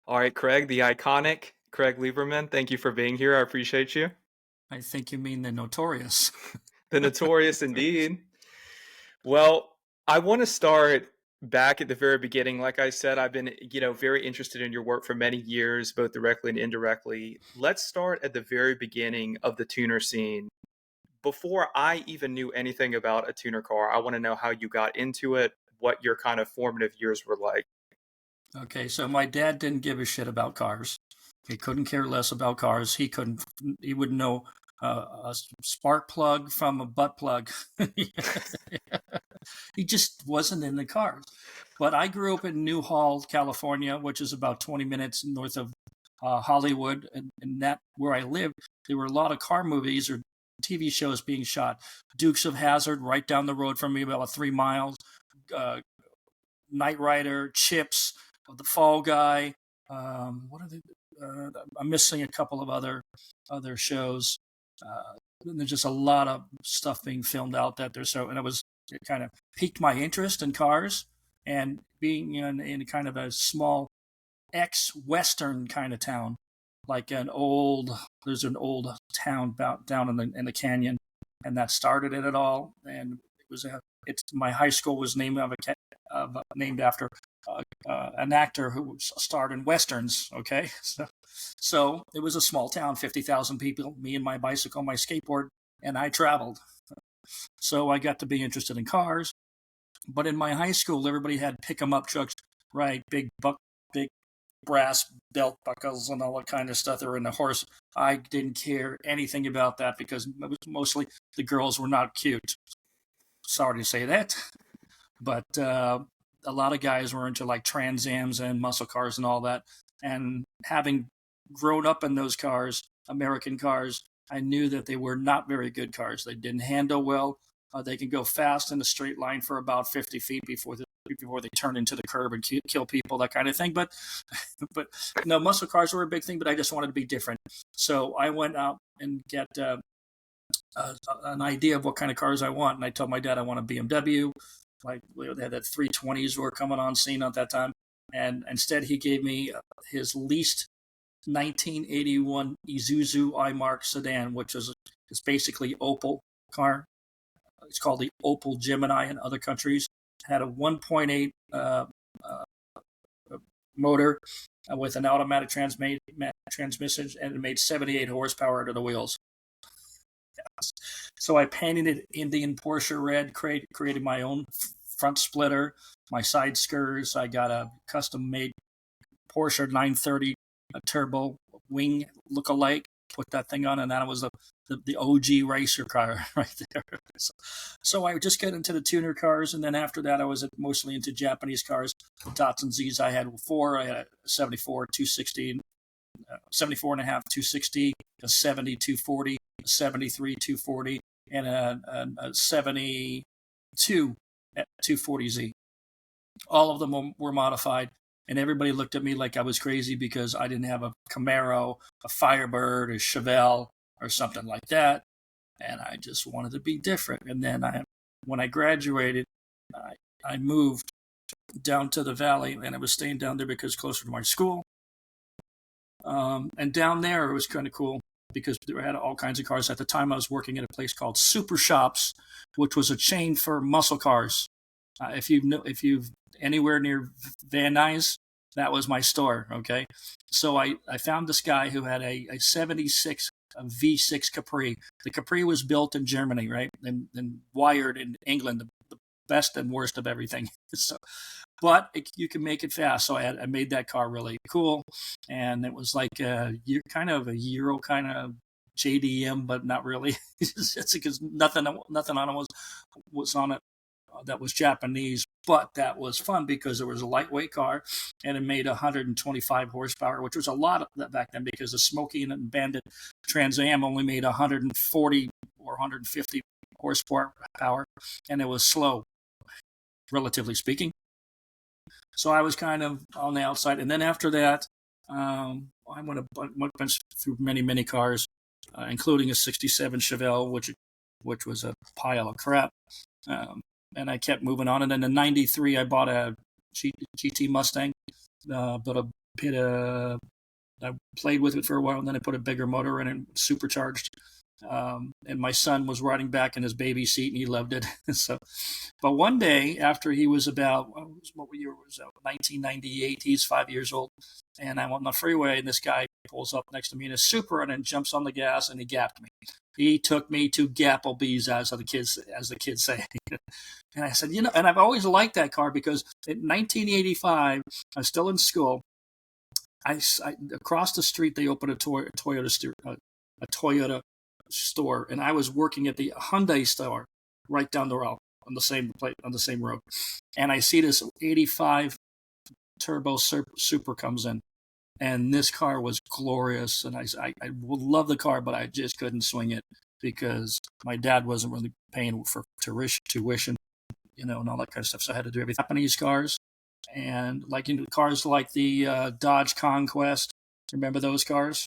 All right, Craig, the iconic Craig Lieberman, thank you for being here. I appreciate you. I think you mean the notorious. The notorious indeed. Well, I want to start back at the very beginning. Like I said, I've been, very interested in your work for many years, both directly and indirectly. Let's start at the very beginning of the tuner scene. Before I even knew anything about a tuner car, I want to know how you got into it, what your kind of formative years were like. Okay, so my dad didn't give a shit about cars. He couldn't care less about cars. He wouldn't know a spark plug from a butt plug. He just wasn't in the cars. But I grew up in Newhall, California, which is about 20 minutes north of Hollywood, and that where I lived, there were a lot of car movies or TV shows being shot. Dukes of Hazzard, right down the road from me, about 3 miles. Uh, Knight Rider, Chips, The Fall Guy. What are they? I'm missing a couple of other shows. And there's just a lot of stuff being filmed out that there. So, and it kind of piqued my interest in cars and being in kind of a small ex-Western kind of town, like there's an old town about down in the canyon, and that started it all. And my high school was named after an actor who starred in westerns. Okay, so it was a small town, 50,000 people. Me and my bicycle, my skateboard, and I traveled. So I got to be interested in cars. But in my high school, everybody had pick 'em up trucks, right? Big brass belt buckles and all that kind of stuff. They were in the horse. I didn't care anything about that because mostly the girls were not cute. Sorry to say that, but a lot of guys were into like Trans Ams and muscle cars and all that. And having grown up in those cars, American cars, I knew that they were not very good cars. They didn't handle well. They can go fast in a straight line for about 50 feet before they turn into the curb and kill people, that kind of thing. But no, muscle cars were a big thing. But I just wanted to be different, so I went out and get an idea of what kind of cars I want. And I told my dad I want a BMW. Like they had that 320s were coming on scene at that time, and instead he gave me his leased 1981 Isuzu iMark sedan, which is basically Opel car. It's called the Opel Gemini in other countries. It had a 1.8 motor with an automatic transmission, and it made 78 horsepower to the wheels. So I painted it Indian Porsche red, created my own front splitter, my side skirts. I got a custom made Porsche 930 turbo wing look-alike, put that thing on, and that was the OG racer car right there. So I would just get into the tuner cars, and then after that I was mostly into Japanese cars. The Datsun Zs I had four. I had a 74 260, 74 and a half 260, a 70 240, a 73 240, and a 72 240Z. All of them were modified, and everybody looked at me like I was crazy because I didn't have a Camaro, a Firebird, a Chevelle, or something like that. And I just wanted to be different. And then when I graduated, I moved down to the valley, and I was staying down there because closer to my school. And down there it was kind of cool because they had all kinds of cars. At the time, I was working at a place called Supra Shops, which was a chain for muscle cars. If you've anywhere near Van Nuys, that was my store. Okay, so I found this guy who had a 76 V6 Capri. The Capri was built in Germany, right, and wired in England, the best and worst of everything. So, but you can make it fast. So I made that car really cool, and it was like kind of a Euro kind of JDM, but not really. It's because nothing on it was on it that was Japanese, but that was fun because it was a lightweight car and it made 125 horsepower, which was a lot of that back then because the Smoky and Bandit Trans Am only made 140 or 150 horsepower, and it was slow, relatively speaking. So I was kind of on the outside, and then after that, I went through many cars, including a '67 Chevelle, which was a pile of crap. And I kept moving on. And then in '93, I bought a GT Mustang, but I played with it for a while, and then I put a bigger motor in it, supercharged. And my son was riding back in his baby seat, and he loved it. So, but one day after he was about what year was that? 1998. He's 5 years old, and I'm on the freeway, and this guy pulls up next to me in a Supra and then jumps on the gas, and he gapped me. He took me to Gapplebee's, as the kids say. And I said, and I've always liked that car because in 1985, I was still in school. I across the street they opened a Toyota store, and I was working at the Hyundai store right down the road on the same road. And I see this 85 turbo Supra comes in, and this car was glorious. And I love the car, but I just couldn't swing it because my dad wasn't really paying for tuition, and all that kind of stuff. So I had to do everything. Japanese cars, and cars like the Dodge Conquest. Remember those cars?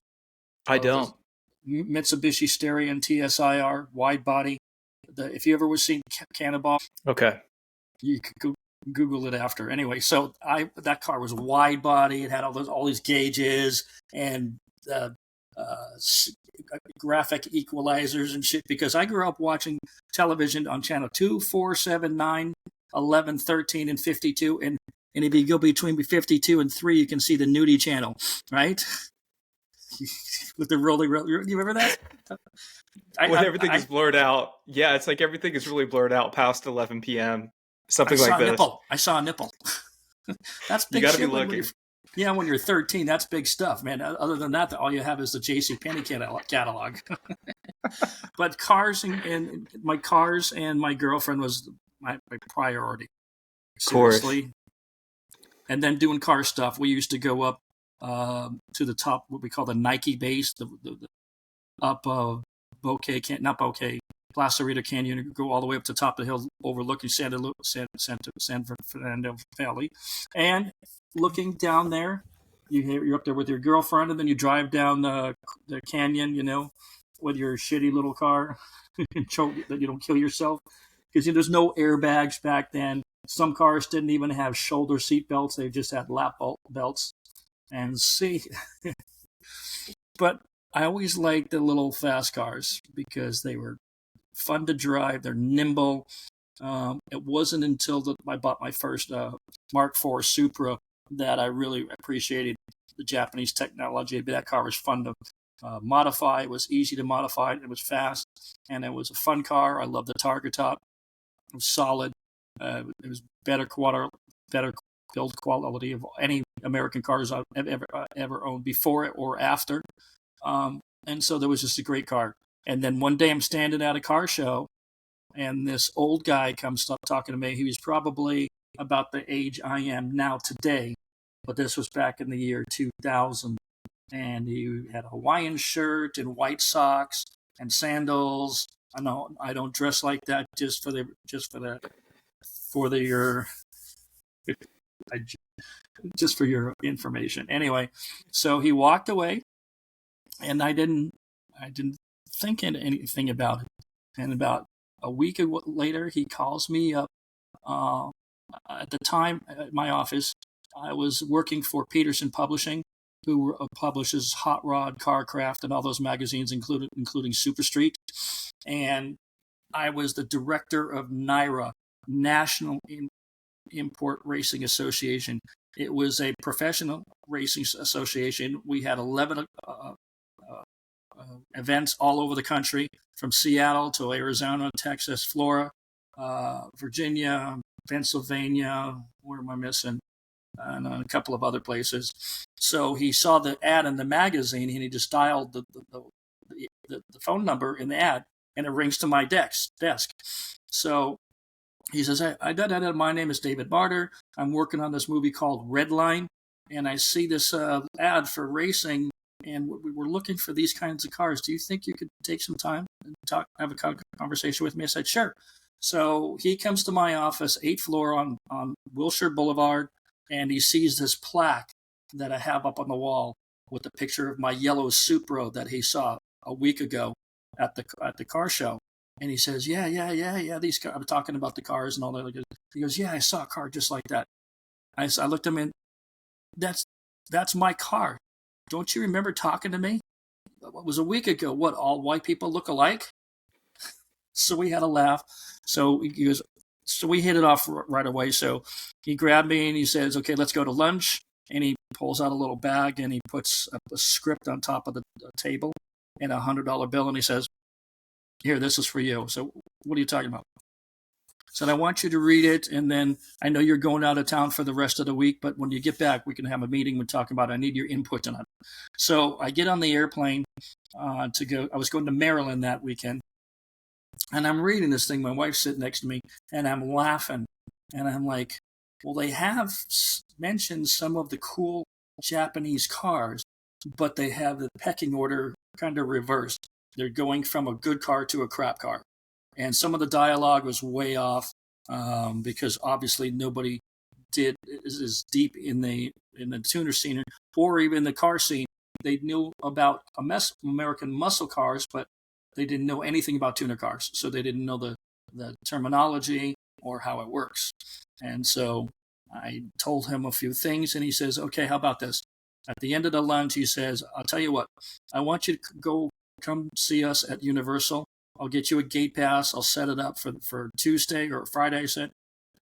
I don't. Mitsubishi Starion TSIR wide body. If you ever was seen Cannonball, okay, you could Google it after. Anyway, so that car was wide body. It had all these gauges and graphic equalizers and shit. Because I grew up watching television on channel 2, 4, 7, 9, 11, 13, and 52, and if you go between 52 and 3, you can see the nudie channel, right? With the rolling, you remember that? When everything is blurred out. Yeah, it's like everything is really blurred out past 11 p.m. Something like this. I saw a nipple. That's big. You got to be looking. When you're 13, that's big stuff, man. Other than that, all you have is the JCPenney catalog. But cars and my girlfriend was my priority. Seriously. Of course. And then doing car stuff, we used to go up to the top, what we call the Nike base, up Placerita Canyon, go all the way up to the top of the hill, overlooking San Fernando Valley, and looking down there, you're up there with your girlfriend, and then you drive down the canyon, with your shitty little car, that you don't kill yourself, because there's no airbags back then. Some cars didn't even have shoulder seat belts; they just had lap belts. And see, but I always liked the little fast cars because they were fun to drive. They're nimble. It wasn't until I bought my first Mark IV Supra that I really appreciated the Japanese technology. But that car was fun to modify. It was easy to modify. It was fast, and it was a fun car. I loved the target top. It was solid. It was better build quality of any American cars I've ever owned before it or after. And so there was just a great car. And then one day I'm standing at a car show, and this old guy comes up talking to me. He was probably about the age I am now today, but this was back in the year 2000. And he had a Hawaiian shirt and white socks and sandals. I know I don't dress like that just for your information. Anyway, so he walked away, and I didn't think anything about it. And about a week later, he calls me up. At the time, at my office, I was working for Peterson Publishing, who publishes Hot Rod, Carcraft, and all those magazines, including Super Street. And I was the director of NIRA, National Import Racing Association. It was a professional racing association. We had 11 events all over the country, from Seattle to Arizona, Texas, Florida, Virginia, Pennsylvania. Where am I missing? And a couple of other places. So he saw the ad in the magazine, and he just dialed the phone number in the ad, and it rings to my desk. So he says, my name is David Barter. I'm working on this movie called Redline, and I see this ad for racing, and we were looking for these kinds of cars. Do you think you could take some time and have a conversation with me? I said, sure. So he comes to my office, 8th floor on Wilshire Boulevard, and he sees this plaque that I have up on the wall with a picture of my yellow Supra that he saw a week ago at the car show. And he says, yeah, these cars. I'm talking about the cars and all that. He goes, yeah, I saw a car just like that. I looked at him, and that's That's my car. Don't you remember talking to me? It was a week ago. What, all white people look alike? So we had a laugh. So he goes, so we hit it off right away. So he grabbed me and he says, okay, let's go to lunch. And he pulls out a little bag and he puts a script on top of the table and $100 bill. And he says, here, this is for you. So what are you talking about? Said, I want you to read it, and then I know you're going out of town for the rest of the week, but when you get back, we can have a meeting. We're talking about, I need your input on it. So I get on the airplane to go. I was going to Maryland that weekend, and I'm reading this thing. My wife's sitting next to me, and I'm laughing, and I'm like, well, they have mentioned some of the cool Japanese cars, but they have the pecking order kind of reversed. They're going from a good car to a crap car. And some of the dialogue was way off because obviously nobody is deep in the tuner scene or even the car scene. They knew about American muscle cars, but they didn't know anything about tuner cars. So they didn't know the terminology or how it works. And so I told him a few things, and he says, okay, how about this? At the end of the lunch, he says, I'll tell you what, I want you to come see us at Universal. I'll get you a gate pass. I'll set it up for Tuesday or Friday. I said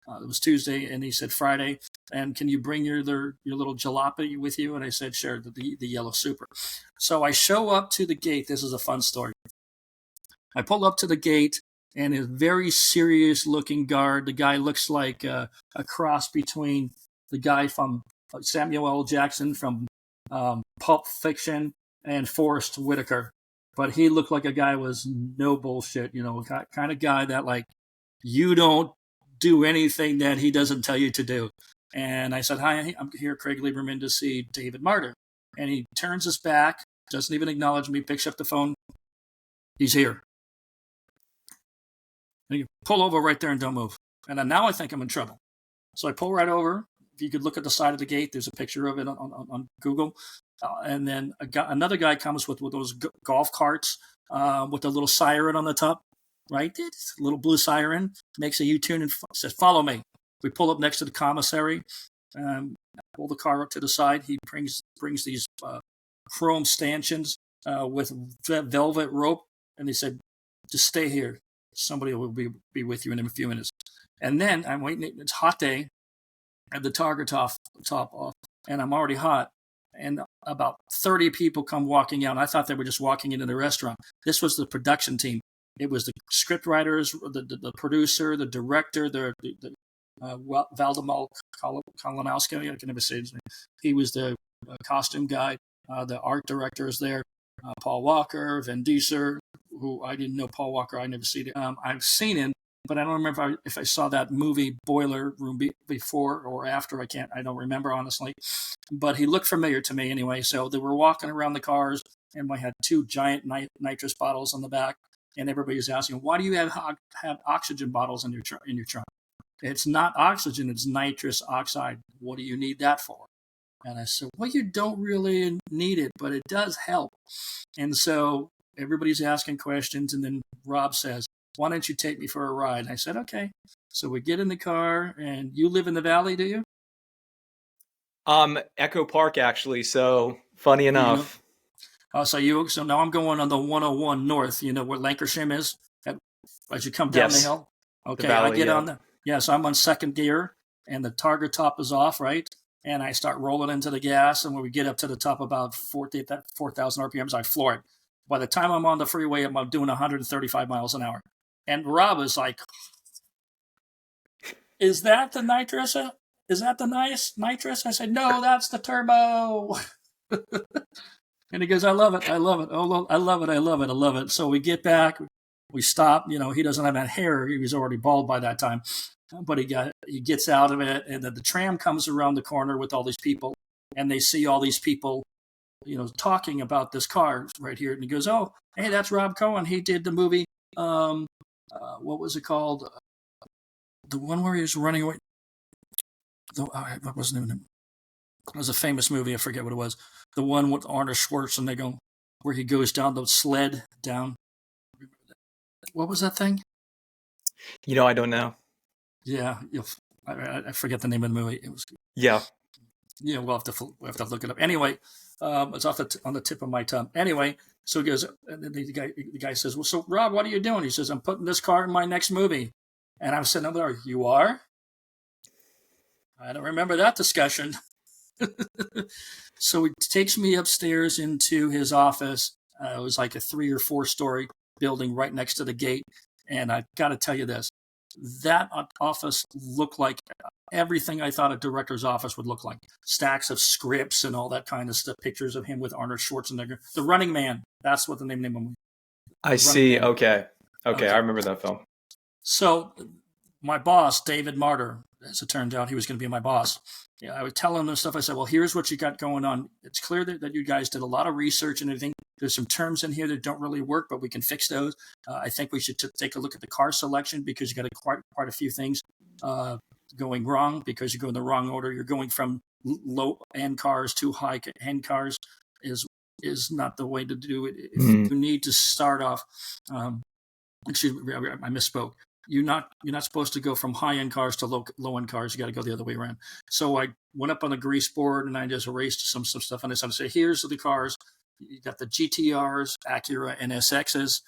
it was Tuesday, and he said Friday. And can you bring your little jalopy with you? And I said sure, the yellow Supra. So I show up to the gate. This is a fun story. I pull up to the gate, and a very serious looking guard. The guy looks like a cross between the guy from Samuel L. Jackson from Pulp Fiction and Forrest Whitaker. But he looked like a guy was no bullshit, kind of guy that like, you don't do anything that he doesn't tell you to do. And I said, hi, I'm here, Craig Lieberman, to see David Martyr. And he turns his back, doesn't even acknowledge me, picks up the phone. He's here. And you pull over right there and don't move. And then now I think I'm in trouble. So I pull right over. If you could look at the side of the gate, there's a picture of it on Google. And then another guy comes with those golf carts with a little siren on the top, right? It's a little blue siren, makes a U-turn and says, follow me. We pull up next to the commissary, pull the car up to the side. He brings these chrome stanchions with velvet rope, and he said, just stay here. Somebody will be with you in a few minutes. And then I'm waiting. It's a hot day. I have the Targa top off, and I'm already hot. And about 30 people come walking out. I thought they were just walking into the restaurant. This was the production team. It was the script writers, the producer, the director, Valdemar Kalinowski. I can never say his name. He was the costume guy. The art director is there. Paul Walker, Vin Diesel, who I didn't know Paul Walker. I never seen it. I've seen him, but I don't remember if I saw that movie Boiler Room before or after. I don't remember, honestly. But he looked familiar to me anyway. So they were walking around the cars, and we had two giant nitrous bottles on the back. And everybody was asking, why do you have oxygen bottles in your trunk? It's not oxygen, it's nitrous oxide. What do you need that for? And I said, well, you don't really need it, but it does help. And so everybody's asking questions. And then Rob says, why don't you take me for a ride? And I said, okay. So we get in the car, and you live in the Valley, do you? Echo Park, actually. So funny enough. So now I'm going on the 101 North, where Lancashire is, as you come down the hill. Okay, Valley, I get on so I'm on second gear, and the Targa top is off, right? And I start rolling into the gas, and when we get up to the top about 4,000 RPMs, I floor it. By the time I'm on the freeway, I'm doing 135 miles an hour. And Rob is like, is that the nitrous? Is that the nice nitrous? I said, no, that's the turbo. And he goes, I love it. I love it. Oh, I love it. I love it. I love it. So we get back. We stop. He doesn't have that hair. He was already bald by that time. But he gets out of it. And then the tram comes around the corner with all these people. And they see all these people, talking about this car right here. And he goes, oh, hey, that's Rob Cohen. He did the movie. What was it called? The one where he was running away. What wasn't even him? It was a famous movie. I forget what it was. The one with Arnold Schwarzenegger, where he goes down the sled down. What was that thing? I don't know. Yeah, I forget the name of the movie. It was. Yeah. we'll have to look it up. Anyway, it's on the tip of my tongue. Anyway, so he goes, and then the guy says, "Well, so Rob, what are you doing?" He says, "I'm putting this car in my next movie." And I'm sitting up there, "You are?" I don't remember that discussion. So he takes me upstairs into his office. It was like a 3 or 4 story building right next to the gate. And I got to tell you this, that office looked like everything I thought a director's office would look like. Stacks of scripts and all that kind of stuff. Pictures of him with Arnold Schwarzenegger. The Running Man. That's what the name of him. I see. Okay. I remember that film. So my boss, David Martyr, as it turned out, he was going to be my boss. Yeah, I would tell him this stuff. I said, "Well, here's what you got going on. It's clear that you guys did a lot of research and everything. There's some terms in here that don't really work, but we can fix those. I think we should take a look at the car selection because you got quite a few things going wrong because you go in the wrong order. You're going from low-end cars to high-end cars is not the way to do it. You need to start off. Excuse me, I misspoke. You're not supposed to go from high-end cars to low-end cars. You got to go the other way around. So I went up on the grease board and I just erased some stuff on this. I say, here's the cars. You got the GTRs, Acura NSXs.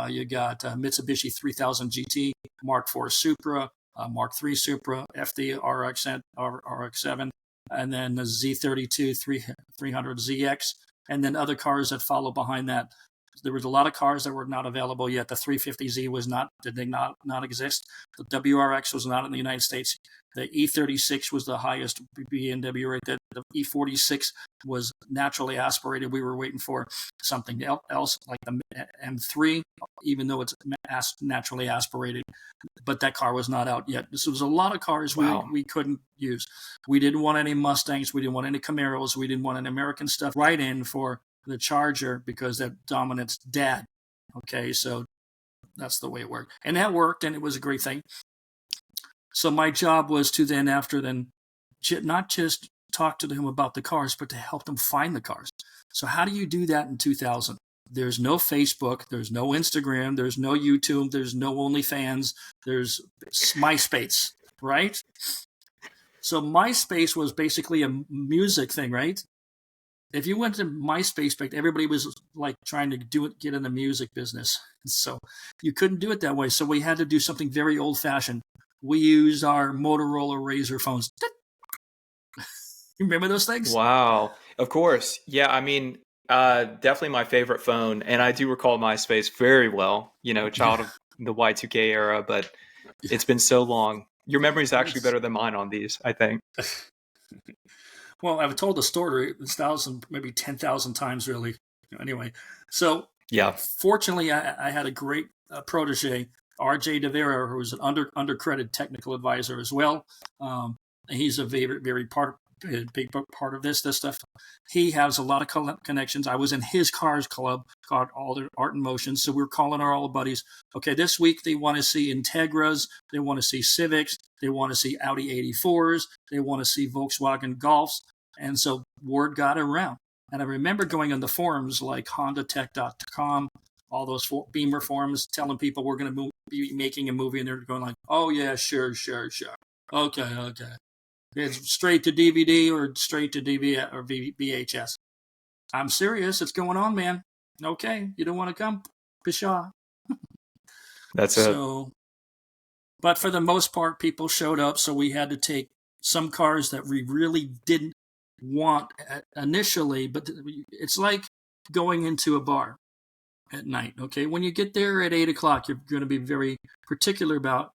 You got Mitsubishi 3000 GT, Mark IV Supra, Mark III Supra, FD RX7, and then the Z32 300ZX, and then other cars that follow behind that. There was a lot of cars that were not available yet. The 350Z did not exist. The WRX was not in the United States. The E36 was the highest BMW right there. The E46 was naturally aspirated. We were waiting for something else like the M3, even though it's naturally aspirated. But that car was not out yet. So there was a lot of cars we couldn't use. We didn't want any Mustangs. We didn't want any Camaros. We didn't want any American stuff right in for the Charger because that dominates dad. Okay, so that's the way it worked. And that worked, and it was a great thing. So my job was to then not just talk to him about the cars, but to help them find the cars. So how do you do that in 2000? There's no Facebook, there's no Instagram, there's no YouTube, there's no OnlyFans, there's MySpace, right? So MySpace was basically a music thing, right? If you went to MySpace, everybody was like trying to get in the music business. So you couldn't do it that way. So we had to do something very old-fashioned. We used our Motorola Razr phones. You remember those things? Wow. Of course. Yeah, I mean, definitely my favorite phone. And I do recall MySpace very well, child of the Y2K era, but it's been so long. Your memory is actually better than mine on these, I think. Well, I've told the story 1,000, maybe 10,000 times, really. Anyway, so yeah. Fortunately, I had a great protege, R.J. DeVera, who was an undercredited technical advisor as well. He's a very, very big part of this stuff. He has a lot of connections. I was in his cars club called All the Art in Motion. So we were calling our old buddies. Okay, this week they want to see Integras. They want to see Civics. They want to see Audi 84s. They want to see Volkswagen Golfs. And so word got around. And I remember going on the forums like HondaTech.com, all those Beamer forums, telling people we're going to be making a movie. And they're going like, oh, yeah, sure. Okay. It's straight to DVD or straight to DVD or VHS. I'm serious. It's going on, man. Okay. You don't want to come? Pshaw. That's it. But for the most part, people showed up. So we had to take some cars that we really didn't want initially. But it's like going into a bar at night. Okay. When you get there at 8 o'clock, you're going to be very particular about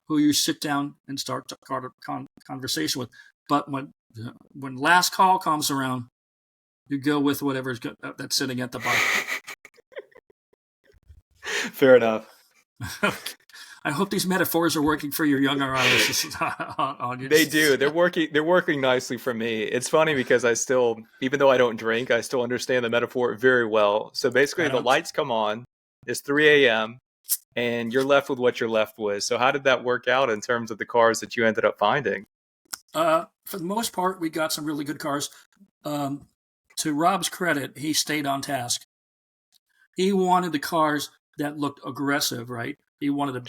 who you sit down and start a conversation with. But when last call comes around, you go with whatever's that's sitting at the bar. Fair enough. I hope these metaphors are working for your younger audience. They do. They're working nicely for me. It's funny because I still, even though I don't drink, I still understand the metaphor very well. So basically, the lights come on. It's 3 a.m. and you're left with what you're left with. So how did that work out in terms of the cars that you ended up finding? For the most part, we got some really good cars. To Rob's credit, he stayed on task. He wanted the cars that looked aggressive, right? He wanted the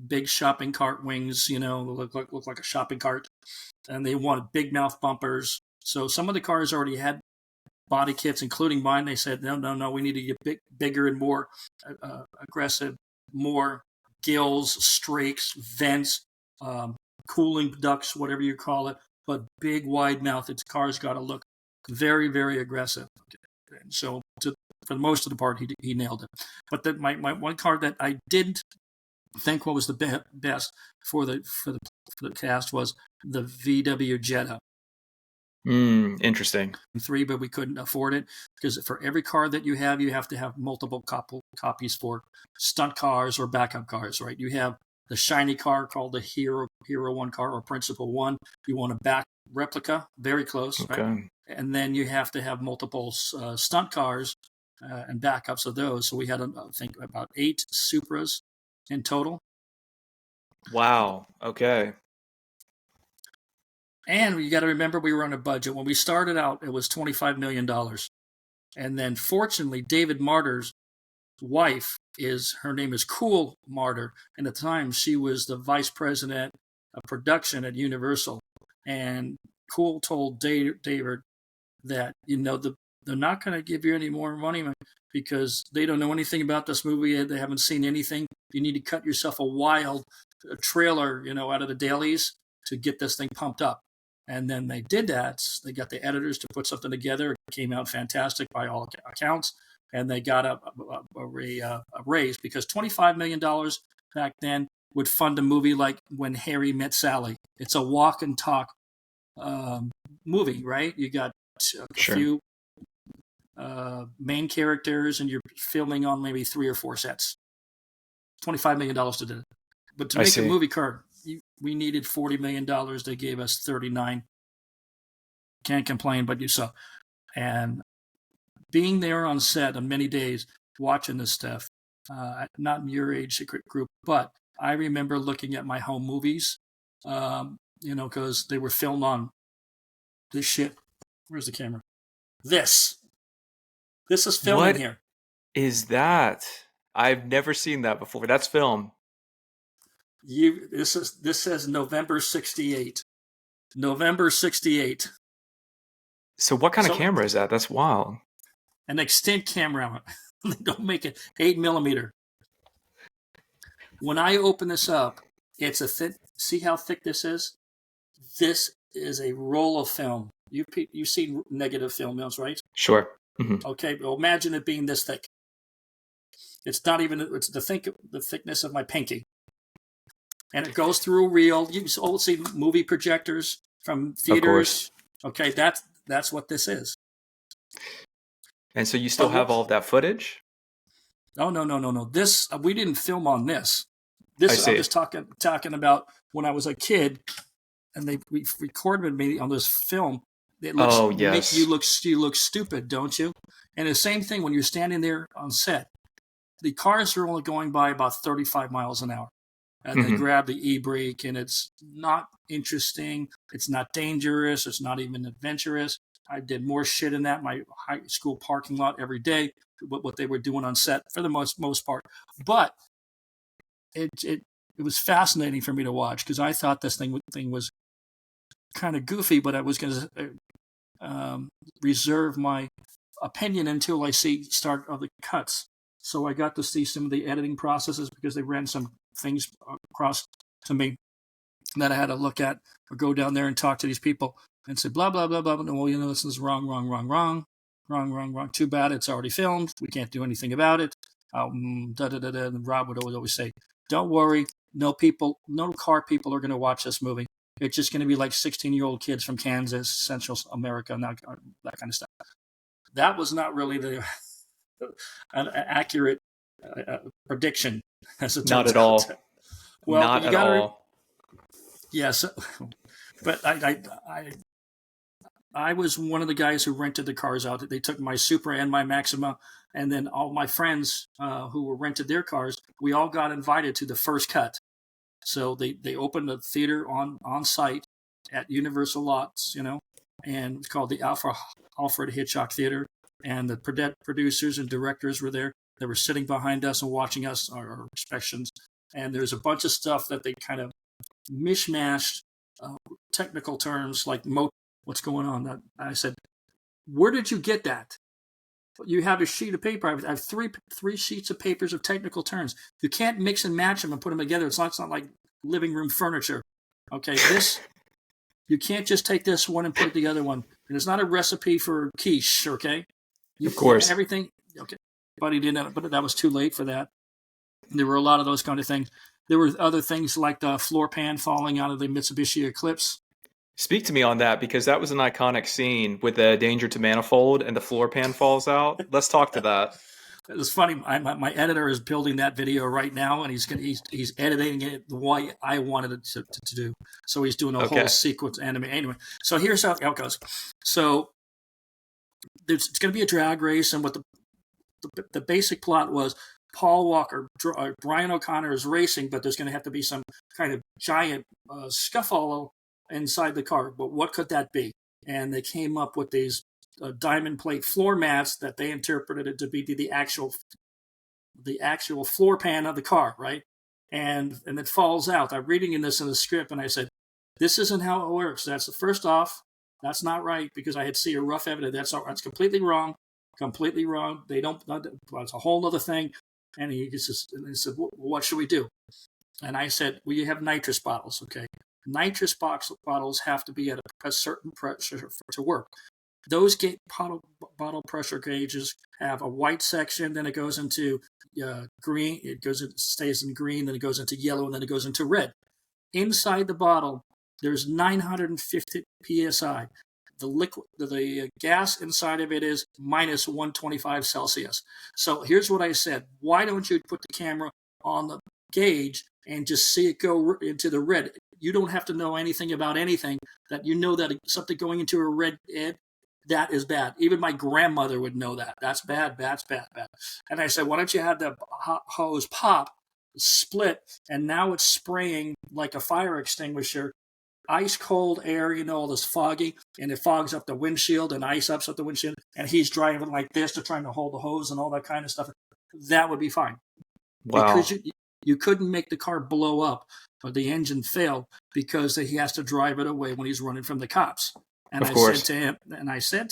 big shopping cart wings, look like a shopping cart. And they wanted big mouth bumpers. So some of the cars already had body kits, including mine. They said, no, we need to get bigger and more aggressive, more gills, strakes, vents, cooling ducts, whatever you call it, but big, wide mouth. Its car's got to look very, very aggressive. And so for most of the part, he nailed it. But my one car that I didn't think what was the best for the cast was the VW Jetta. Interesting. 3, but we couldn't afford it because for every car that you have to have multiple copies for stunt cars or backup cars, right? You have the shiny car called the Hero 1 car or Principal 1. You want a back replica, very close, okay. Right? And then you have to have multiple stunt cars and backups of those. So we had, I think, about 8 Supras in total. Wow. Okay. And you got to remember, we were on a budget. When we started out, it was $25 million. And then, fortunately, David Martyr's wife her name is Cool Martyr. And at the time, she was the vice president of production at Universal. And Cool told David that, they're not going to give you any more money because they don't know anything about this movie yet. They haven't seen anything. You need to cut yourself a wild trailer, out of the dailies to get this thing pumped up. And then they did that. They got the editors to put something together. It came out fantastic by all accounts. And they got a raise because $25 million back then would fund a movie like When Harry Met Sally. It's a walk and talk movie, right? You got a few main characters and you're filming on maybe 3 or 4 sets. $25 million to do it. But to make a movie car, we needed $40 million. They gave us 39. Can't complain, but you saw. And being there on set on many days, watching this stuff, not in your age group, but I remember looking at my home movies, because they were filmed on this shit. Where's the camera? This is filming here. What is that? I've never seen that before. That's film. This says November 68. November 68. So what kind of camera is that? That's wild. An extent camera. They don't make it 8mm. When I open this up, it's a thin. See how thick this is? This is a roll of film. You've seen negative film, right? Sure. Mm-hmm. Okay, well, imagine it being this thick. It's not even. It's the thickness of my pinky. And it goes through a reel. You all see movie projectors from theaters. Okay, that's what this is. And so you still have all of that footage? Oh, no. This we didn't film on this. I'm just talking about when I was a kid, and they recorded me on this film. It looks, make you look stupid, don't you? And the same thing when you're standing there on set. The cars are only going by about 35 miles an hour. And they grab the e-brake, and it's not interesting. It's not dangerous. It's not even adventurous. I did more shit in that my high school parking lot every day. What they were doing on set for the most part, but it was fascinating for me to watch because I thought this thing was kind of goofy, but I was going to reserve my opinion until I see start of the cuts. So I got to see some of the editing processes because they ran some things across to me that I had to look at or go down there and talk to these people and say, blah, blah, blah, blah. Well, this is wrong. Too bad it's already filmed. We can't do anything about it. And Rob would always say, don't worry. No car people are going to watch this movie. It's just going to be like 16-year-old kids from Kansas, Central America, and that kind of stuff. That was not really an accurate prediction. As it not turns at all. Out. Well, not at all. Yes, but I was one of the guys who rented the cars out. They took my Supra and my Maxima, and then all my friends who were rented their cars, we all got invited to the first cut. So they opened a theater on site at Universal Lots, and it's called the Alfred Hitchcock Theater. And the producers and directors were there. They were sitting behind us and watching us, our inspections. And there's a bunch of stuff that they kind of mishmashed, technical terms like what's going on? I said, where did you get that? You have a sheet of paper. I have three sheets of papers of technical terms. You can't mix and match them and put them together. It's not like living room furniture. Okay, you can't just take this one and put the other one. And it's not a recipe for quiche. Okay, Of course. everything. Okay, everybody did that, but that was too late for that. There were a lot of those kind of things. There were other things like the floor pan falling out of the Mitsubishi Eclipse. Speak to me on that because that was an iconic scene with the danger to manifold and the floor pan falls out. Let's talk to that. It was funny. My editor is building that video right now, and he's editing it the way I wanted it to do. So he's doing a whole sequence anyway. So here's how it goes. So it's going to be a drag race, and what the basic plot was: Paul Walker, Brian O'Connor is racing, but there's going to have to be some kind of giant scuffle inside the car. But what could that be? And they came up with these diamond plate floor mats that they interpreted it to be the actual floor pan of the car, right? And it falls out. I'm reading this in the script, and I said, "This isn't how it works. That's first off, that's not right because I had seen a rough evidence. That's completely wrong. Completely wrong. They don't. That's a whole other thing." And he said, well, "What should we do?" And I said, "Well, you have nitrous bottles, okay? Nitrous bottles have to be at a certain pressure to work. Those bottle pressure gauges have a white section, then it goes into green. It stays in green, then it goes into yellow, and then it goes into red. Inside the bottle, there's 950 psi. The gas inside of it is minus 125 Celsius. So here's what I said: why don't you put the camera on the gauge and just see it go into the red? You don't have to know anything about anything. That you know that something going into a red ed, that is bad. Even my grandmother would know that. That's bad, bad, bad, bad." And I said, "Why don't you have the hose pop, split, and now it's spraying like a fire extinguisher, ice cold air, all this foggy, and it fogs up the windshield and ice ups up the windshield, and he's driving like this to trying to hold the hose and all that kind of stuff." That would be fine. Wow. Because you couldn't make the car blow up or the engine fail because he has to drive it away when he's running from the cops. And Of course. I said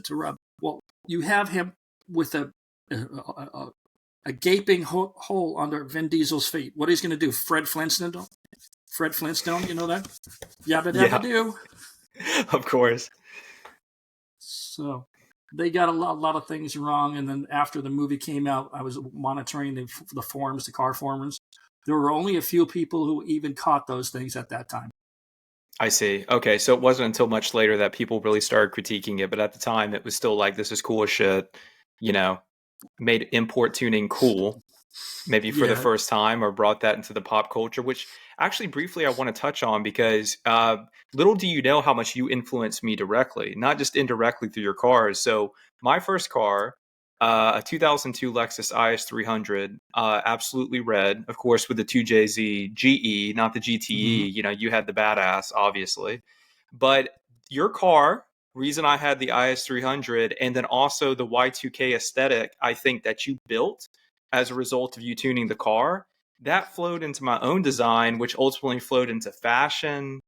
to Rob, "Well, you have him with a gaping hole under Vin Diesel's feet. What he's going to do? Fred Flintstone, you know that? Yabba dabba do." Of course. So they got a lot of things wrong. And then after the movie came out, I was monitoring the forums, the car forums. There were only a few people who even caught those things at that time. I see. Okay, so it wasn't until much later that people really started critiquing it, but at the time it was still like, this is cool as shit, made import tuning cool, maybe for the first time, or brought that into the pop culture, which actually briefly I want to touch on because little do you know how much you influenced me directly, not just indirectly through your cars. So my first car, a 2002 Lexus IS300, absolutely red, of course, with the 2JZ GE, not the GTE. Mm-hmm. You had the badass, obviously. But your car, reason I had the IS300, and then also the Y2K aesthetic, I think that you built as a result of you tuning the car, that flowed into my own design, which ultimately flowed into fashion.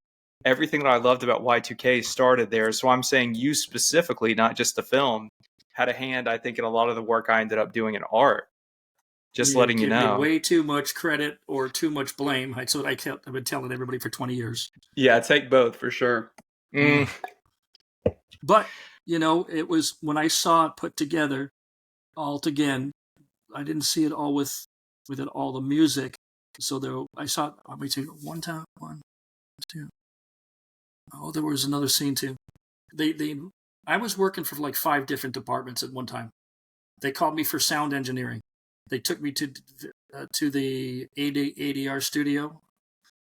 Everything that I loved about Y2K started there. So I'm saying you specifically, not just the film, had a hand, I think, in a lot of the work I ended up doing in art. Just letting you know. Give me way too much credit or too much blame. That's what I've been telling everybody for 20 years. Yeah, take both for sure. But, it was when I saw it put together all again, I didn't see it all with it all the music. So I saw it, let me see, one time, one, two. Oh, there was another scene too. I was working for like 5 different departments at one time. They called me for sound engineering. They took me to the ADR studio,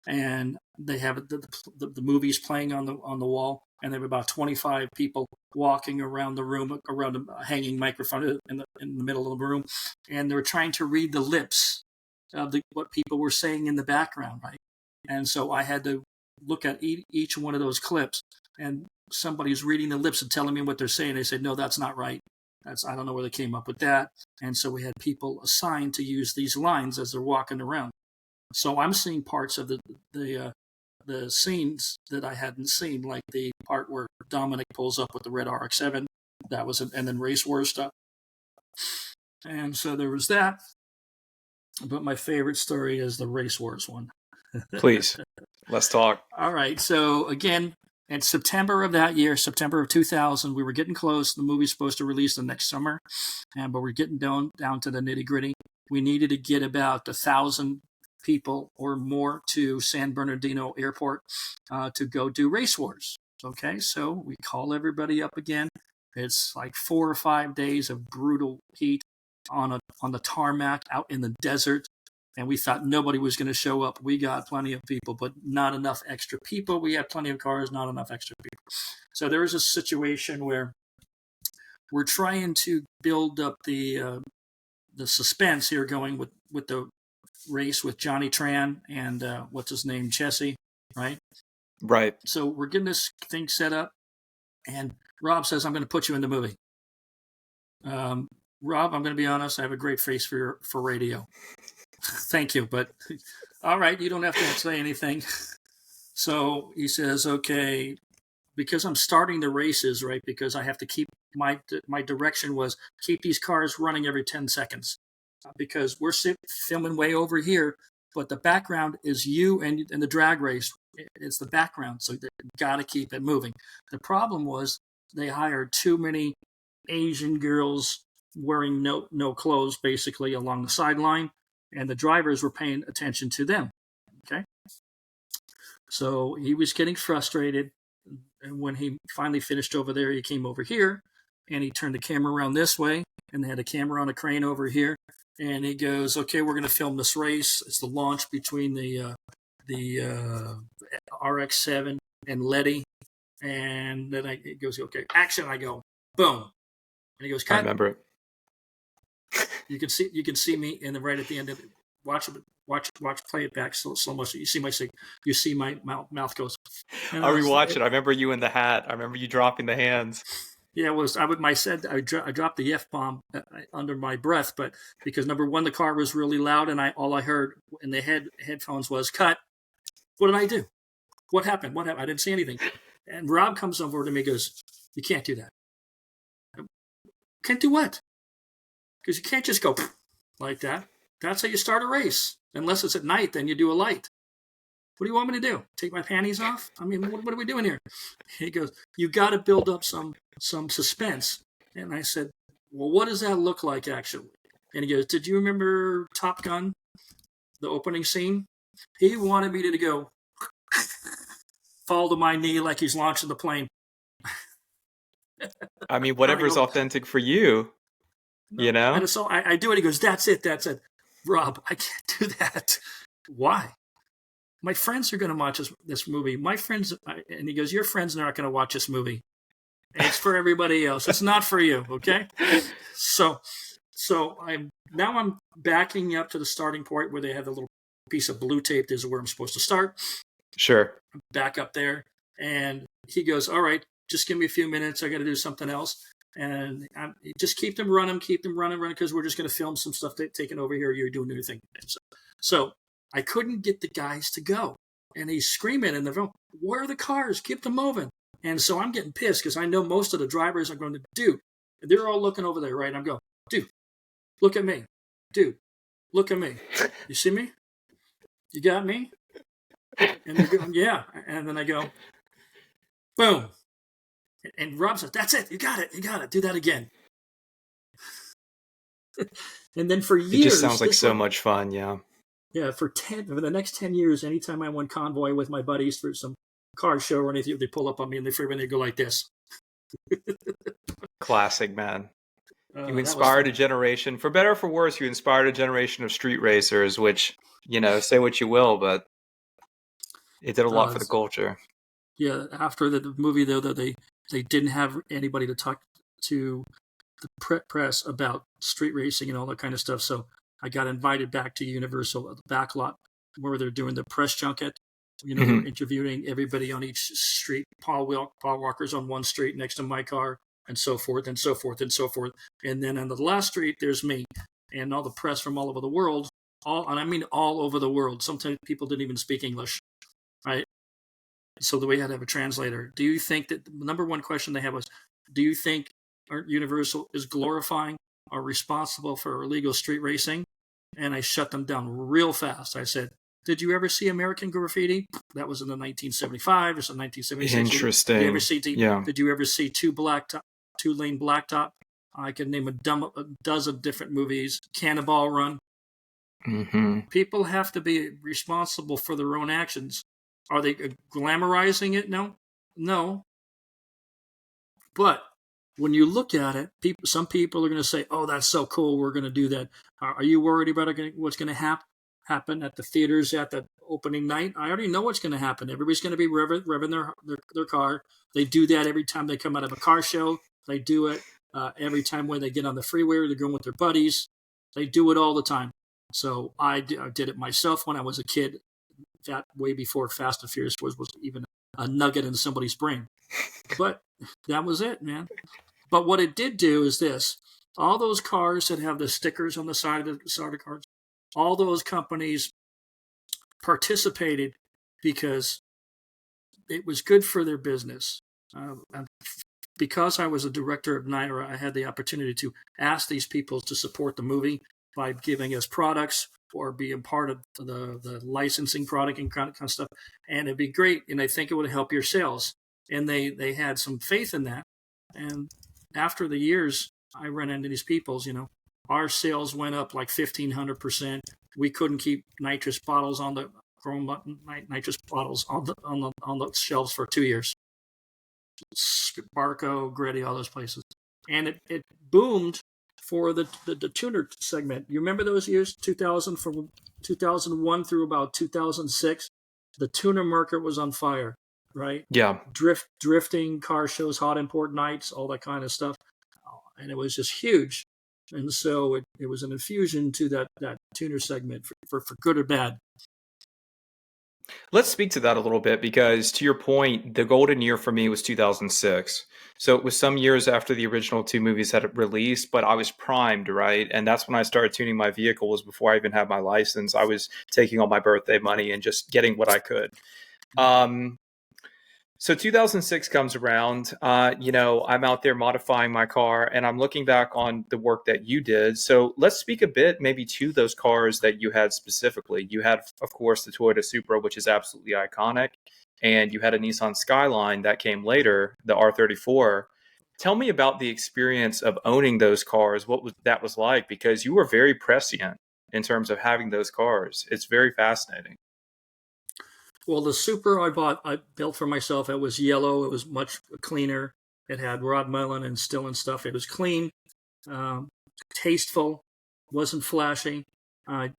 and they have the movies playing on the wall, and there were about 25 people walking around the room, around a hanging microphone in the middle of the room, and they were trying to read the lips of what people were saying in the background, right? And so I had to look at each one of those clips, and somebody's reading the lips and telling me what they're saying. They said, "No, that's not right. I don't know where they came up with that." And so we had people assigned to use these lines as they're walking around. So I'm seeing parts of the the scenes that I hadn't seen, like the part where Dominic pulls up with the red RX-7. That was and then Race War stuff. And so there was that. But my favorite story is the Race Wars one. Please, let's talk. All right. So again, in September of that year, September of 2000, we were getting close. The movie's supposed to release the next summer, but we're getting down to the nitty gritty. We needed to get about 1,000 people or more to San Bernardino Airport to go do Race Wars. Okay, so we call everybody up again. It's like 4 or 5 days of brutal heat on the tarmac out in the desert. And we thought nobody was going to show up. We got plenty of people, but not enough extra people. We had plenty of cars, not enough extra people. So there was a situation where we're trying to build up the suspense here, going with the race with Johnny Tran and what's his name, Chessie, right? Right. So we're getting this thing set up, and Rob says, "I'm going to put you in the movie." Rob, I'm going to be honest. I have a great face for radio. Thank you, but all right, you don't have to say anything. So he says, okay, because I'm starting the races, right? Because I have to keep my direction was keep these cars running every 10 seconds because we're filming way over here, but the background is you and the drag race. It's the background, so you got to keep it moving. The problem was they hired too many Asian girls wearing no clothes, basically along the sideline. And the drivers were paying attention to them. Okay. So he was getting frustrated. And when he finally finished over there, he came over here and he turned the camera around this way and they had a camera on a crane over here. And he goes, okay, we're going to film this race. It's the launch between the RX-7 and Letty. And then he goes, okay, action. I go, boom. And he goes, cut. I remember it. You can see me in the right at the end of it. Watch, play it back slow motion. You see my mouth goes. I'll rewatch it. I remember you in the hat. I remember you dropping the hands. Yeah, I dropped the F-bomb under my breath, but because number one, the car was really loud, and all I heard in the headphones was cut. What did I do? What happened? I didn't see anything. And Rob comes over to me and goes, "You can't do that." Can't do what? Because you can't just go like that. That's how you start a race. Unless it's at night, then you do a light. What do you want me to do? Take my panties off? I mean, what are we doing here? He goes, you got to build up some suspense. And I said, well, what does that look like, actually? And he goes, did you remember Top Gun, the opening scene? He wanted me to go fall to my knee like he's launching the plane. I mean, whatever's authentic for you. You know? And so I do it. He goes, that's it. Rob, I can't do that. Why? My friends are going to watch this movie. My friends, and he goes, your friends are not going to watch this movie. It's for everybody else. It's not for you, okay? So I'm backing up to the starting point where they have the little piece of blue tape. This is where I'm supposed to start. Sure. Back up there. And he goes, all right, just give me a few minutes. I got to do something else. And just keep them running, because we're just going to film some stuff taking over here. You're doing your thing. So I couldn't get the guys to go. And he's screaming in the phone, where are the cars? Keep them moving. And so I'm getting pissed because I know most of the drivers are going to, dude, they're all looking over there, right? And I'm going, dude, look at me. Dude, look at me. You see me? You got me? And they're going, yeah. And then I go, boom. And Rob says, that's it. You got it. Do that again. And then for years. It just sounds like so much fun, yeah. Yeah, for the next 10 years, anytime I went convoy with my buddies for some car show or anything, they pull up on me and they go like this. Classic, man. You inspired a generation, for better or for worse, you inspired a generation of street racers, which, say what you will, but it did a lot for the culture. Yeah, after the movie, though, they didn't have anybody to talk to the press about street racing and all that kind of stuff. So I got invited back to Universal at the back lot where they're doing the press junket. They're interviewing everybody on each street. Paul Walker's on one street next to my car, and so forth, and so forth, and so forth. And then on the last street, there's me and all the press from all over the world. All over the world. Sometimes people didn't even speak English, right? so we had to have a translator. Do you think that the number one question they had was, do you think Universal is glorifying or responsible for illegal street racing? And I shut them down real fast. I said, did you ever see American Graffiti? That was in the 1975 or so 1976. Interesting. Did you ever see? Yeah. Did you ever see Two Lane Blacktop? I could name a dozen different movies. Cannonball Run. Mm-hmm. People have to be responsible for their own actions. Are they glamorizing it? No. But when you look at it, some people are going to say, "Oh, that's so cool. We're going to do that." Are you worried about what's going to happen at the theaters at the opening night? I already know what's going to happen. Everybody's going to be revving their car. They do that every time they come out of a car show. They do it every time when they get on the freeway or they're going with their buddies. They do it all the time. So I did it myself when I was a kid. That way before Fast and Furious was even a nugget in somebody's brain. But that was it, man. But what it did do is this. All those cars that have the stickers on the side of the cars, all those companies participated because it was good for their business. And because I was a director of NYRA, I had the opportunity to ask these people to support the movie by giving us products or being part of the licensing product and kind of stuff. And it'd be great. And I think it would help your sales. And they had some faith in that. And after the years, I ran into these people, our sales went up like 1,500%. We couldn't keep nitrous bottles on the nitrous bottles on the shelves for 2 years. Barco, Gritty, all those places. And it boomed for the tuner segment. You remember those years, 2000, from 2001 through about 2006? The tuner market was on fire, right? Yeah. Drifting, car shows, hot import nights, all that kind of stuff. And it was just huge. And so it was an infusion to that tuner segment for good or bad. Let's speak to that a little bit because, to your point, the golden year for me was 2006. So it was some years after the original two movies had released, but I was primed, right? And that's when I started tuning my vehicles before I even had my license. I was taking all my birthday money and just getting what I could. So 2006 comes around, I'm out there modifying my car and I'm looking back on the work that you did. So let's speak a bit maybe to those cars that you had specifically. You had, of course, the Toyota Supra, which is absolutely iconic. And you had a Nissan Skyline that came later, the R34. Tell me about the experience of owning those cars, what that was like, because you were very prescient in terms of having those cars. It's very fascinating. Well, the Supra I built for myself. It was yellow. It was much cleaner. It had rod melon and still and stuff. It was clean, tasteful, wasn't flashy.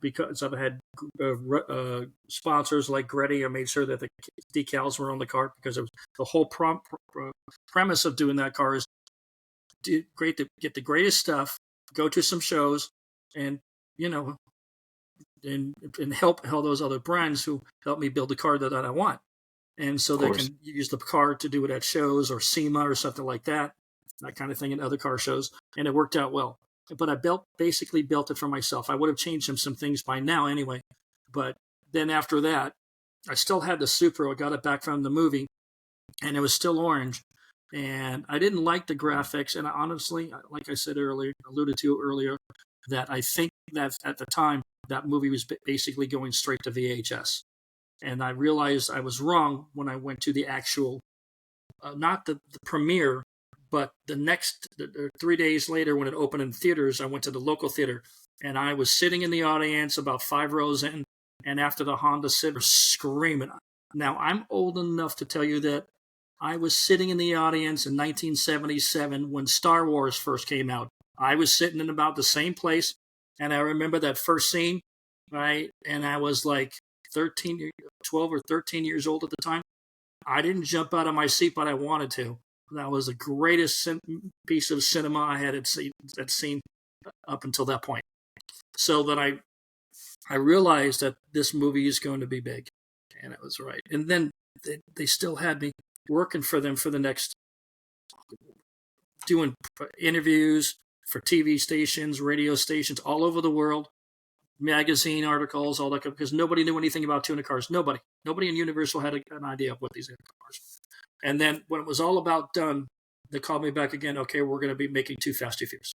Because I've had sponsors like Gretty, I made sure that the decals were on the car because it was the whole premise of doing that car is great to get the greatest stuff, go to some shows, and and help all those other brands who help me build the car that I want. And so they can use the car to do it at shows or SEMA or something like that kind of thing in other car shows. And it worked out well. But I basically built it for myself. I would have changed some things by now anyway. But then after that, I still had the Supra. I got it back from the movie, and it was still orange. And I didn't like the graphics. And honestly, like I said earlier, alluded to earlier, that I think that at the time, that movie was basically going straight to VHS. And I realized I was wrong when I went to the actual, not the premiere, but the 3 days later when it opened in theaters, I went to the local theater. And I was sitting in the audience about 5 rows in. And after the Honda Civic, screaming. Now, I'm old enough to tell you that I was sitting in the audience in 1977 when Star Wars first came out. I was sitting in about the same place. And I remember that first scene, right? And I was like 12 or 13 years old at the time. I didn't jump out of my seat, but I wanted to. That was the greatest piece of cinema I had seen up until that point. So that I realized that this movie is going to be big. And it was right. And then they still had me working for them for the next, doing interviews for TV stations, radio stations all over the world, magazine articles, all that, because nobody knew anything about tuner cars. Nobody in Universal had an idea of what these cars. And then when it was all about done, they called me back again. Okay, we're going to be making Too Fast, Too Furious.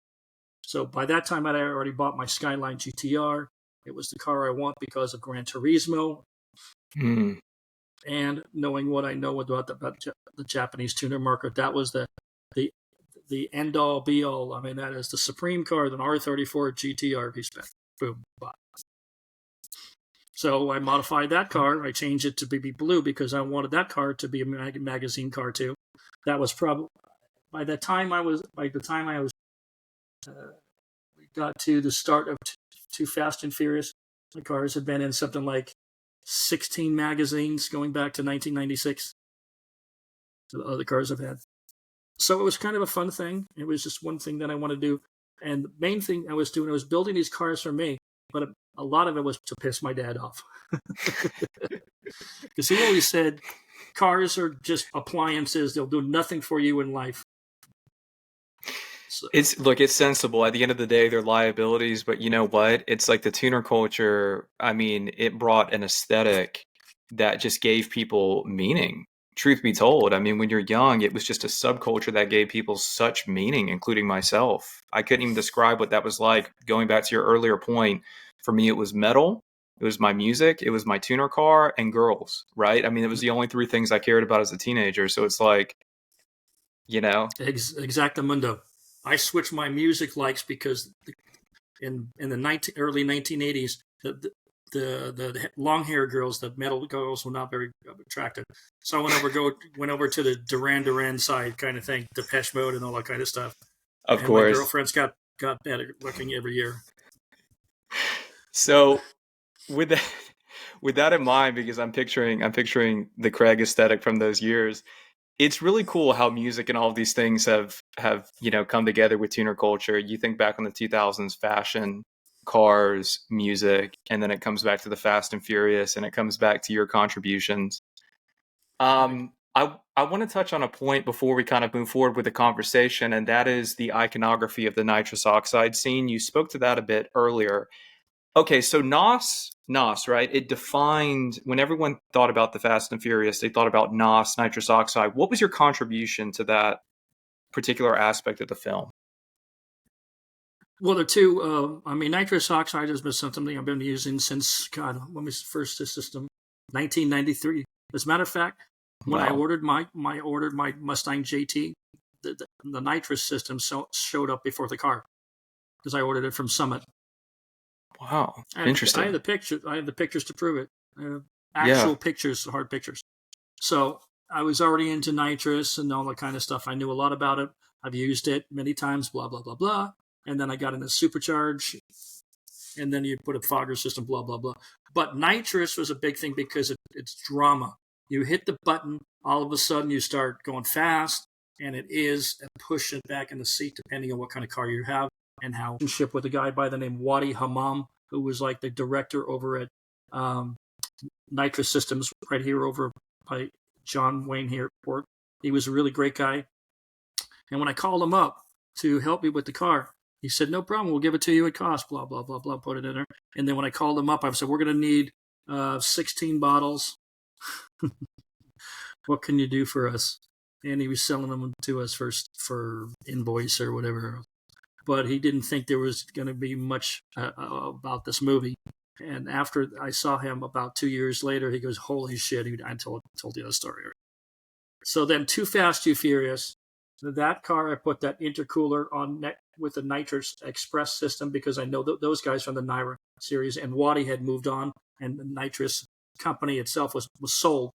So by that time, I'd already bought my Skyline GTR. It was the car I want because of Gran Turismo. And knowing what I know about the Japanese tuner market, that was the end all be all. I mean, that is the supreme car, the R34 GTR V-Spec. Boom, bye. So I modified that car. I changed it to be blue because I wanted that car to be a magazine car too. That was probably by the time I was we got to the start of Too Fast and Furious. The cars had been in something like 16 magazines going back to 1996. The other cars I've had. So it was kind of a fun thing. It was just one thing that I wanted to do. And the main thing I was doing, I was building these cars for me, but a lot of it was to piss my dad off. Because he always said, cars are just appliances. They'll do nothing for you in life. So. It's sensible. At the end of the day, they're liabilities, but you know what? It's like the tuner culture. I mean, it brought an aesthetic that just gave people meaning. Truth be told, I mean, when you're young, it was just a subculture that gave people such meaning, including myself. I couldn't even describe what that was like. Going back to your earlier point, for me, it was metal, it was my music, it was my tuner car, and girls, right? I mean, it was the only three things I cared about as a teenager. So it's like, you know. Exactamundo. I switched my music likes because in the early 1980s, the long hair girls, the metal girls, were not very attractive. So I went over to the Duran Duran side kind of thing, Depeche Mode and all that kind of stuff. Of course, my girlfriends got better looking every year. So with that in mind, because I'm picturing the Craig aesthetic from those years. It's really cool how music and all of these things have come together with tuner culture. You think back on the 2000s fashion, cars, music, and then it comes back to the Fast and Furious, and it comes back to your contributions. I want to touch on a point before we kind of move forward with the conversation, and that is the iconography of the nitrous oxide scene. You spoke to that a bit earlier. Okay, so NOS, right? It defined, when everyone thought about the Fast and Furious, they thought about NOS, nitrous oxide. What was your contribution to that particular aspect of the film? Well, the two, nitrous oxide has been something I've been using since, when we first the system, 1993. As a matter of fact, when I ordered my Mustang JT, the nitrous system showed up before the car because I ordered it from Summit. Wow, interesting. I have the pictures to prove it. Actual pictures, hard pictures. So I was already into nitrous and all that kind of stuff. I knew a lot about it. I've used it many times, blah, blah, blah, blah. And then I got into supercharge. And then you put a fogger system, blah, blah, blah. But nitrous was a big thing because it's drama. You hit the button, all of a sudden you start going fast, and it is pushing back in the seat depending on what kind of car you have. And how ship with a guy by the name Wadi Hammam, who was like the director over at Nitrous Systems right here over by John Wayne Airport. He was a really great guy. And when I called him up to help me with the car, he said, no problem, we'll give it to you at cost, blah, blah, blah, blah, put it in there. And then when I called him up, I said, we're going to need 16 bottles. What can you do for us? And he was selling them to us first for invoice or whatever. But he didn't think there was going to be much about this movie. And after I saw him about 2 years later, he goes, holy shit, I told you the story. So then Too Fast, Too Furious. That car, I put that intercooler on with the Nitrous Express system because I know those guys from the Naira series. And Wadi had moved on, and the Nitrous company itself was sold.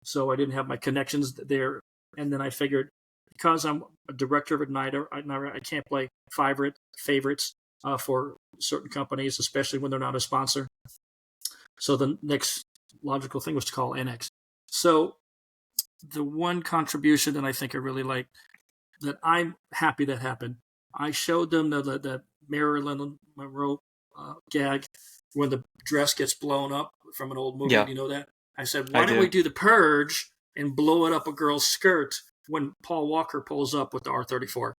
So I didn't have my connections there. And then I figured, because I'm a director of Naira, I can't play favorites for certain companies, especially when they're not a sponsor. So the next logical thing was to call NX. So the one contribution that I think I really like, that I'm happy that happened, I showed them the Marilyn Monroe gag when the dress gets blown up from an old movie. Yeah. Do you know that? I said, why don't we do The Purge and blow it up a girl's skirt when Paul Walker pulls up with the R34?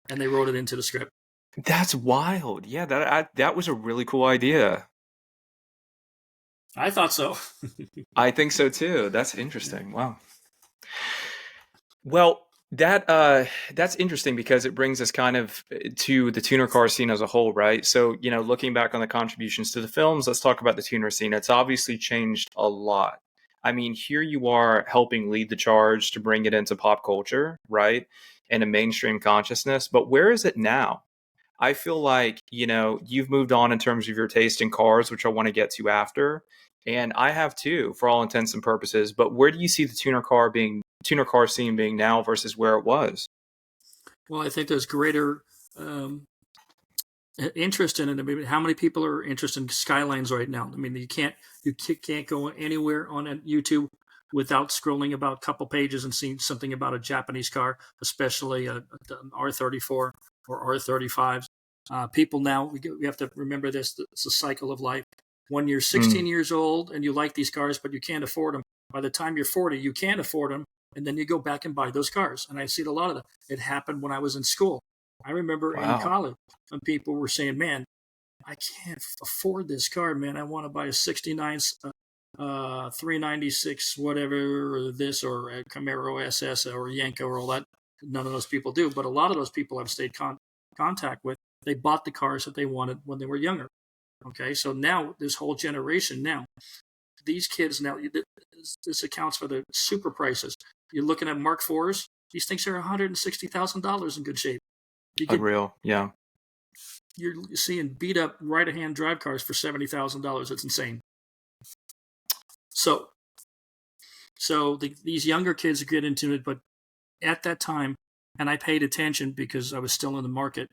And they wrote it into the script. That's wild. Yeah, that was a really cool idea. I thought so. I think so too. That's Yeah. interesting. Wow. Well, that's interesting because it brings us kind of to the tuner car scene as a whole, right? So, looking back on the contributions to the films, let's talk about the tuner scene. It's obviously changed a lot. I mean, here you are helping lead the charge to bring it into pop culture, right? And a mainstream consciousness. But where is it now? I feel like, you've moved on in terms of your taste in cars, which I want to get to after. And I have too, for all intents and purposes. But where do you see the tuner car scene being now versus where it was? Well, I think there's greater um, interest in it. I mean, how many people are interested in Skylines right now? I mean, you can't go anywhere on YouTube without scrolling about a couple pages and seeing something about a Japanese car, especially an R34 or R35s. People now, we have to remember this: it's a cycle of life. When you're 16 Mm, years old and you like these cars, but you can't afford them, by the time you're 40, you can't afford them, and then you go back and buy those cars. And I see a lot of that. It happened when I was in school. I remember in wow. college, and people were saying, "Man, I can't afford this car, man. I want to buy a '69 396 whatever, or this, or a Camaro SS or Yenko or all that." None of those people do, but a lot of those people I've stayed contact with, they bought the cars that they wanted when they were younger. Okay, so now this whole generation now, these kids now, this accounts for the super prices. You're looking at Mark IVs; these things are $160,000 in good shape. You get Unreal. Yeah. you're seeing beat up right hand drive cars for $70,000. It's insane. So these younger kids get into it, but at that time, and I paid attention because I was still in the market.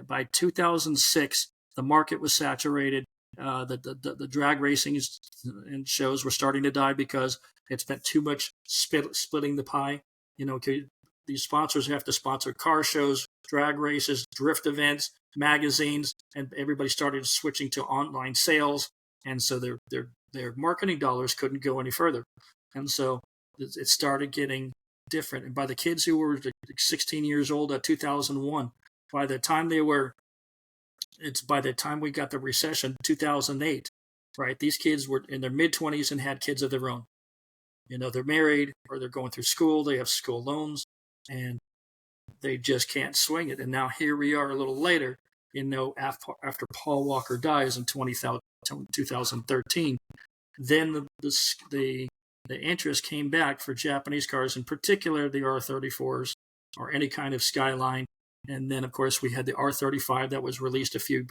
By 2006, the market was saturated. The drag racing and shows were starting to die because it spent too much splitting the pie. You know, these sponsors have to sponsor car shows, drag races, drift events, magazines, and everybody started switching to online sales, and so their marketing dollars couldn't go any further, and so it started getting different. And by the kids who were 16 years old at 2001, by the time they were, it's by the time we got the recession, 2008, right? These kids were in their mid 20s and had kids of their own. You know, they're married or they're going through school, they have school loans, and they just can't swing it. And now here we are a little later, after Paul Walker dies in 2013, then the interest came back for Japanese cars, in particular the R34s or any kind of Skyline. And then, of course, we had the R35 that was released a few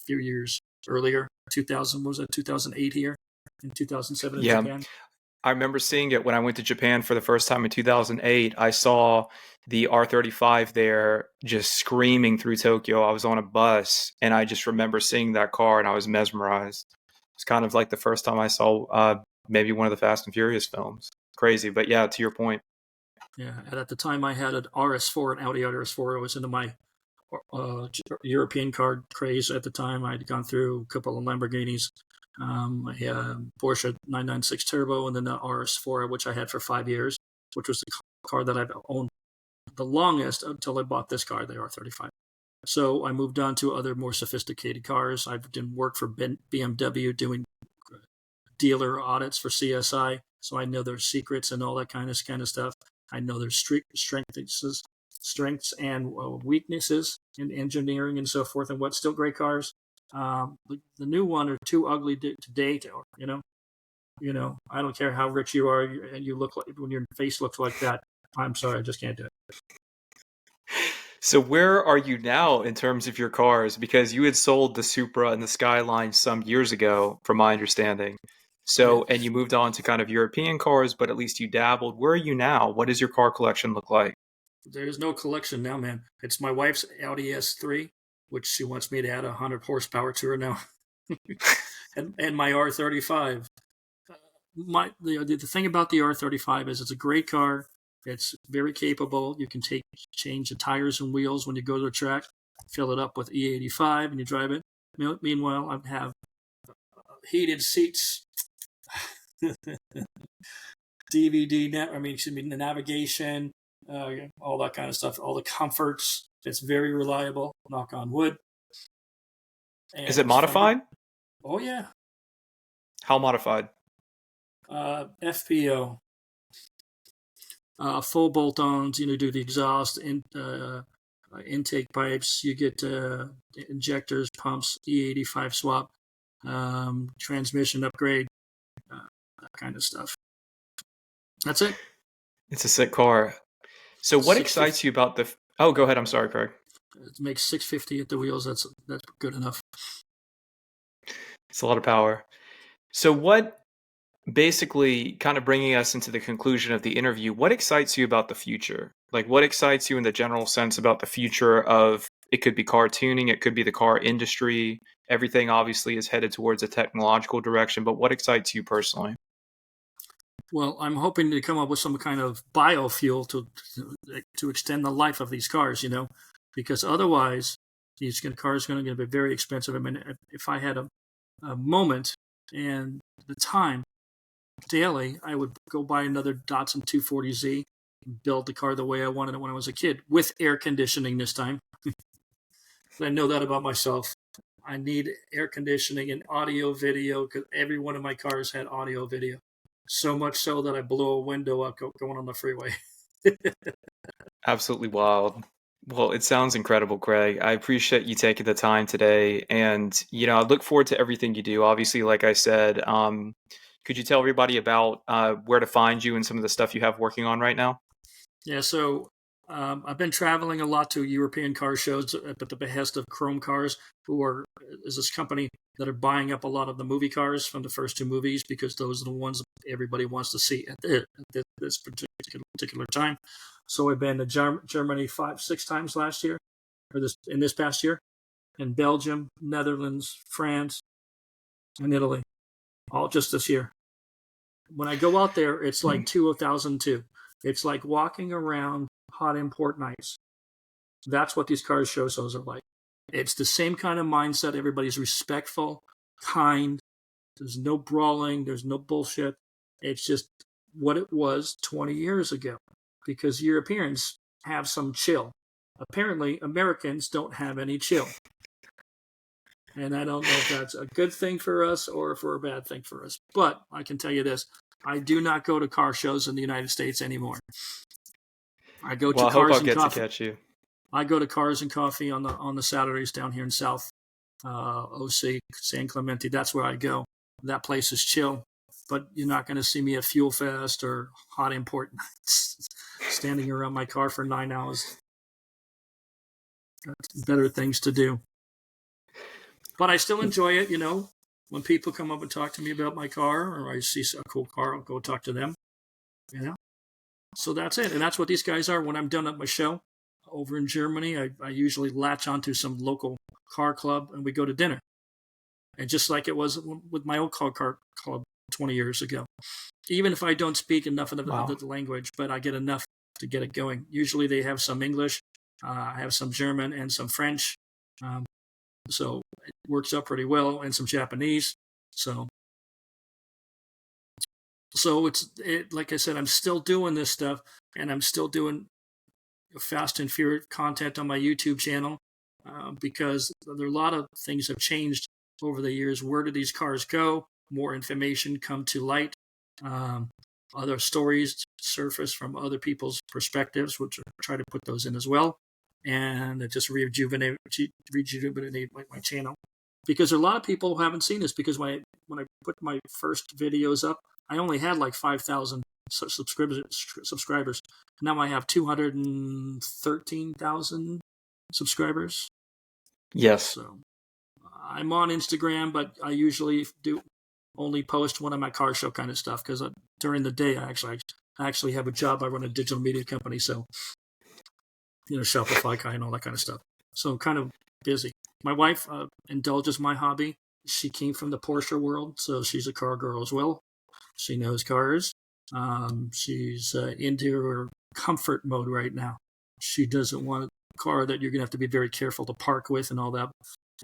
years earlier. 2000 was it 2008 here, in 2007 in Yeah. Japan. I remember seeing it when I went to Japan for the first time in 2008. I saw the R35 there just screaming through Tokyo. I was on a bus and I just remember seeing that car and I was mesmerized. It's kind of like the first time I saw maybe one of the Fast and Furious films. Crazy, but yeah, to your point. Yeah, and at the time I had an RS4, an Audi RS4. I was into my European car craze at the time. I'd gone through a couple of Lamborghinis. I had a Porsche 996 Turbo and then the RS4, which I had for 5 years, which was the car that I've owned the longest until I bought this car, the R35. So I moved on to other more sophisticated cars. I've done work for BMW doing dealer audits for CSI, so I know their secrets and all that kind of stuff. I know their strengths and weaknesses in engineering and so forth, and what's still great cars. The new one are too ugly to date, or I don't care how rich you are, and you look like, when your face looks like that. I'm sorry, I just can't do it. So where are you now in terms of your cars? Because you had sold the Supra and the Skyline some years ago, from my understanding. Yeah, So, and you moved on to kind of European cars, but at least you dabbled. Where are you now? What does your car collection look like? there's no collection now, man. It's my wife's Audi S3, which she wants me to add 100 horsepower to her now, and my R35. The thing about the R35 is it's a great car. It's very capable. You can change the tires and wheels when you go to the track, fill it up with E85, and you drive it. Meanwhile, I have heated seats, DVD net. I mean, the navigation, all that kind of stuff, all the comforts. It's very reliable, knock on wood. Is And it it's fun to, modified? oh yeah, How modified? FPO, full bolt-ons, do the exhaust and intake pipes. You get injectors, pumps, E85 swap, transmission upgrade, that kind of stuff. That's it. It's a sick car. So what excites 650. you about the... Oh, go ahead. I'm sorry, Craig. It makes 650 at the wheels. That's good enough. It's a lot of power. So what, basically kind of bringing us into the conclusion of the interview, what excites you about the future? Like what excites you in the general sense about the future of, it could be car tuning, it could be the car industry. Everything obviously is headed towards a technological direction, but what excites you personally? Well, I'm hoping to come up with some kind of biofuel to extend the life of these cars, because otherwise these cars are going to be very expensive. I mean, if I had a moment and the time daily, I would go buy another Datsun 240Z, build the car the way I wanted it when I was a kid, with air conditioning this time. I know that about myself. I need air conditioning and audio, video, because every one of my cars had audio, video. So much so that I blew a window up going on the freeway. Absolutely wild. Well, it sounds incredible, Craig. I appreciate you taking the time today. And, I look forward to everything you do. Obviously, like I said, could you tell everybody about where to find you and some of the stuff you have working on right now? Yeah, so I've been traveling a lot to European car shows at the behest of Chrome Cars, is this company that are buying up a lot of the movie cars from the first two movies, because those are the ones everybody wants to see at this particular time. So I've been to Germany 5-6 times last year, or this past year, in Belgium, Netherlands, France, and Italy, all just this year. When I go out there, it's like 2002. It's like walking around hot import nights. That's what these car shows are like. It's the same kind of mindset. Everybody's respectful, kind. There's no brawling. There's no bullshit. It's just what it was 20 years ago, because Europeans have some chill. Apparently, Americans don't have any chill. And I don't know if that's a good thing for us or for a bad thing for us. But I can tell you this. I do not go to car shows in the United States anymore. I go to Well, I hope Cars I'll and get to Coffee. catch you. I go to Cars and Coffee on the Saturdays down here in South OC, San Clemente. That's where I go. That place is chill, but you're not going to see me at Fuel Fest or Hot Import Nights standing around my car for 9 hours. That's better things to do. But I still enjoy it, When people come up and talk to me about my car, or I see a cool car, I'll go talk to them. So that's it. And that's what these guys are. When I'm done at my show over in Germany, I usually latch onto some local car club and we go to dinner. And just like it was with my old car club 20 years ago. Even if I don't speak enough of the language, but I get enough to get it going. Usually they have some English, I have some German and some French. So it works out pretty well, and some Japanese. So it's like I said, I'm still doing this stuff, and I'm still doing Fast and Furious content on my YouTube channel, because there are a lot of things have changed over the years. Where do these cars go? More information come to light. Other stories surface from other people's perspectives, which I try to put those in as well. And it just rejuvenate my channel, because there are a lot of people who haven't seen this. Because when I put my first videos up, I only had like 5,000 subscribers. Now I have 213,000 subscribers. Yes. So I'm on Instagram, but I usually do only post when I'm at car show kind of stuff, because during the day I actually have a job. I run a digital media company, so Shopify and all that kind of stuff. So kind of busy. My wife indulges my hobby. She came from the Porsche world, so she's a car girl as well. She knows cars. She's into her comfort mode right now. She doesn't want a car that you're going to have to be very careful to park with and all that.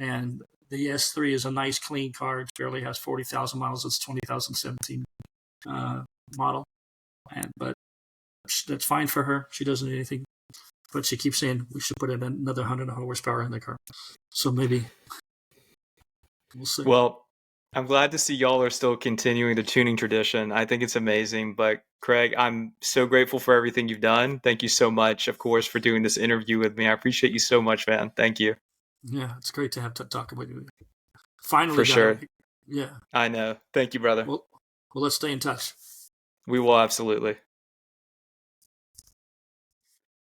And the S3 is a nice, clean car. It barely has 40,000 miles. It's 2017 model. But that's fine for her. She doesn't need anything but she keeps saying we should put in another 100 horsepower in the car. So maybe we'll see. Well, I'm glad to see y'all are still continuing the tuning tradition. I think it's amazing. But Craig, I'm so grateful for everything you've done. Thank you so much, of course, for doing this interview with me. I appreciate you so much, man. Thank you. Yeah, it's great to have to talk about you. Finally, For sure. Yeah. I know. Thank you, brother. Well, let's stay in touch. We will absolutely.